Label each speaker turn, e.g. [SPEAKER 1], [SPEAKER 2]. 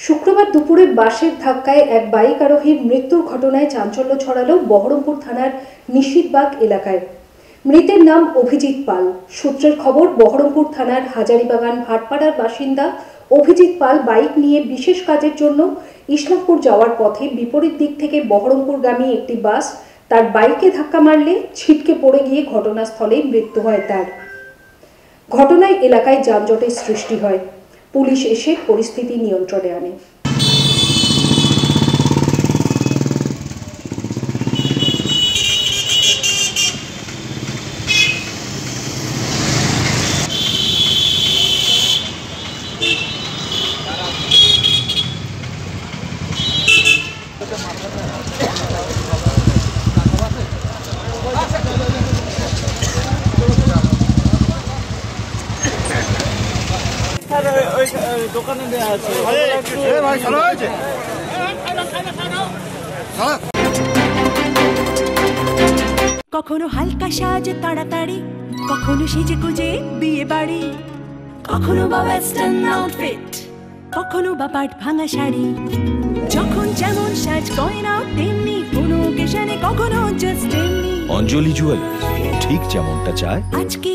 [SPEAKER 1] শুক্রবার দুপুরে বাসের ধাক্কায় এক বাইক আরোহীর মৃত্যুর ঘটনায় চাঞ্চল্য ছড়ালো বহরমপুর থানার নিশিতবাগ এলাকায়। মৃতের নাম অভিজিৎ পাল। সূত্রের খবর, বহরমপুর থানার হাজারিবাগান ভাটপাড়ার বাসিন্দা অভিজিৎ পাল বাইক নিয়ে বিশেষ কাজের জন্য ইসলামপুর যাওয়ার পথে বিপরীত দিক থেকে বহরমপুরগামী একটি বাস তার বাইকে ধাক্কা মারলে ছিটকে পড়ে গিয়ে ঘটনাস্থলেই মৃত্যু হয় তার। ঘটনায় এলাকায় যানজটের সৃষ্টি হয়। পুলিশ এসে পরিস্থিতি নিয়ন্ত্রণে আনে।
[SPEAKER 2] দোকানে দেওয়া আছে।
[SPEAKER 3] কখনো হালকা সাজে তাড়াতাড়ি, কখনো সেজে গুজে বিয়ে বাড়ি, কখনো বা ওয়েস্টার্ন আউটফিট, কখনো বা পাট ভাঙা শাড়ি। যখন যেমন সাজ গয়না তেমনি, কোনো অকেশনে কখনো জাস্ট এমনি।
[SPEAKER 4] অঞ্জলি জুয়েলার্স, ঠিক যেমনটা চায়
[SPEAKER 3] আজকে